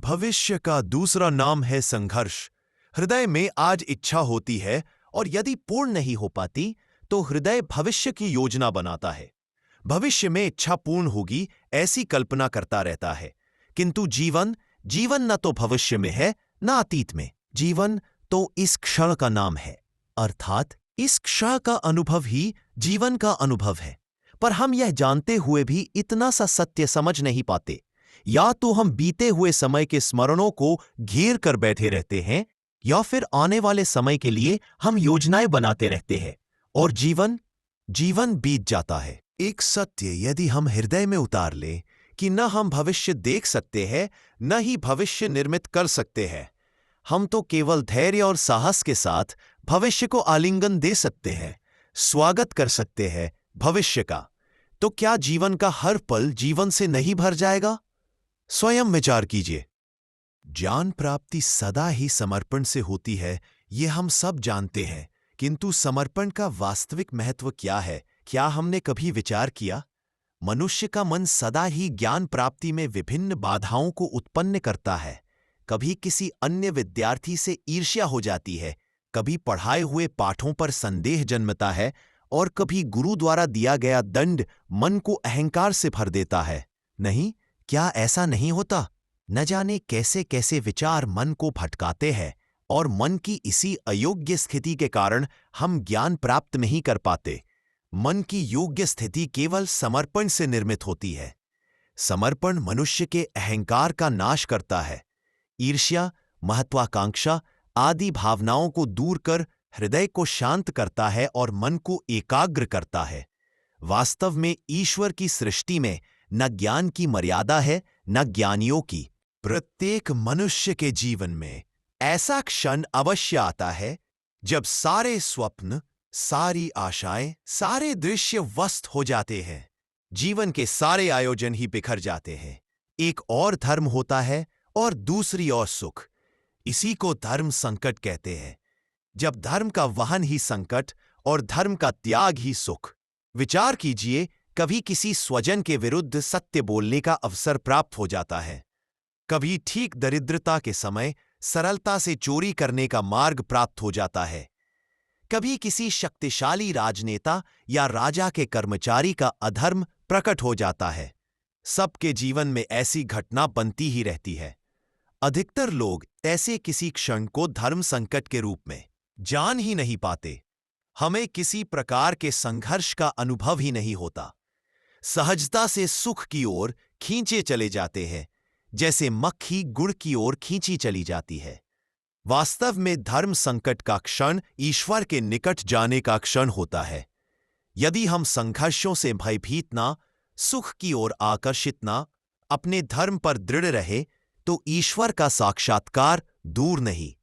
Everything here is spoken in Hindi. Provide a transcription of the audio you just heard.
भविष्य का दूसरा नाम है संघर्ष। हृदय में आज इच्छा होती है और यदि पूर्ण नहीं हो पाती तो हृदय भविष्य की योजना बनाता है। भविष्य में इच्छा पूर्ण होगी ऐसी कल्पना करता रहता है, किंतु जीवन न तो भविष्य में है न अतीत में। जीवन तो इस क्षण का नाम है, अर्थात इस क्षण का अनुभव ही जीवन का अनुभव है। पर हम यह जानते हुए भी इतना सा सत्य समझ नहीं पाते। या तो हम बीते हुए समय के स्मरणों को घेर कर बैठे रहते हैं, या फिर आने वाले समय के लिए हम योजनाएं बनाते रहते हैं और जीवन बीत जाता है। एक सत्य यदि हम हृदय में उतार लें कि न हम भविष्य देख सकते हैं न ही भविष्य निर्मित कर सकते हैं, हम तो केवल धैर्य और साहस के साथ भविष्य को आलिंगन दे सकते हैं, स्वागत कर सकते हैं भविष्य का। तो क्या जीवन का हर पल जीवन से नहीं भर जाएगा? स्वयं विचार कीजिए। ज्ञान प्राप्ति सदा ही समर्पण से होती है, ये हम सब जानते हैं, किंतु समर्पण का वास्तविक महत्व क्या है, क्या हमने कभी विचार किया? मनुष्य का मन सदा ही ज्ञान प्राप्ति में विभिन्न बाधाओं को उत्पन्न करता है। कभी किसी अन्य विद्यार्थी से ईर्ष्या हो जाती है, कभी पढ़ाए हुए पाठों पर संदेह जन्मता है और कभी गुरु द्वारा दिया गया दंड मन को अहंकार से भर देता है। नहीं, क्या ऐसा नहीं होता? न जाने कैसे कैसे विचार मन को भटकाते हैं और मन की इसी अयोग्य स्थिति के कारण हम ज्ञान प्राप्त नहीं कर पाते। मन की योग्य स्थिति केवल समर्पण से निर्मित होती है। समर्पण मनुष्य के अहंकार का नाश करता है। ईर्ष्या, महत्वाकांक्षा आदि भावनाओं को दूर कर हृदय को शांत करता है और मन को एकाग्र करता है। वास्तव में ईश्वर की सृष्टि में न ज्ञान की मर्यादा है न ज्ञानियों की। प्रत्येक मनुष्य के जीवन में ऐसा क्षण अवश्य आता है जब सारे स्वप्न, सारी आशाएं, सारे दृश्य वस्त हो जाते हैं। जीवन के सारे आयोजन ही बिखर जाते हैं। एक और धर्म होता है और दूसरी ओर सुख। इसी को धर्म संकट कहते हैं। जब धर्म का वहन ही संकट और धर्म का त्याग ही सुख। विचार कीजिए, कभी किसी स्वजन के विरुद्ध सत्य बोलने का अवसर प्राप्त हो जाता है, कभी ठीक दरिद्रता के समय सरलता से चोरी करने का मार्ग प्राप्त हो जाता है, कभी किसी शक्तिशाली राजनेता या राजा के कर्मचारी का अधर्म प्रकट हो जाता है। सबके जीवन में ऐसी घटना बनती ही रहती है। अधिकतर लोग ऐसे किसी क्षण को धर्म संकट के रूप में जान ही नहीं पाते। हमें किसी प्रकार के संघर्ष का अनुभव ही नहीं होता। सहजता से सुख की ओर खींचे चले जाते हैं, जैसे मक्खी गुड़ की ओर खींची चली जाती है। वास्तव में धर्म संकट का क्षण ईश्वर के निकट जाने का क्षण होता है। यदि हम संघर्षों से भयभीत ना, सुख की ओर आकर्षित ना, अपने धर्म पर दृढ़ रहे तो ईश्वर का साक्षात्कार दूर नहीं।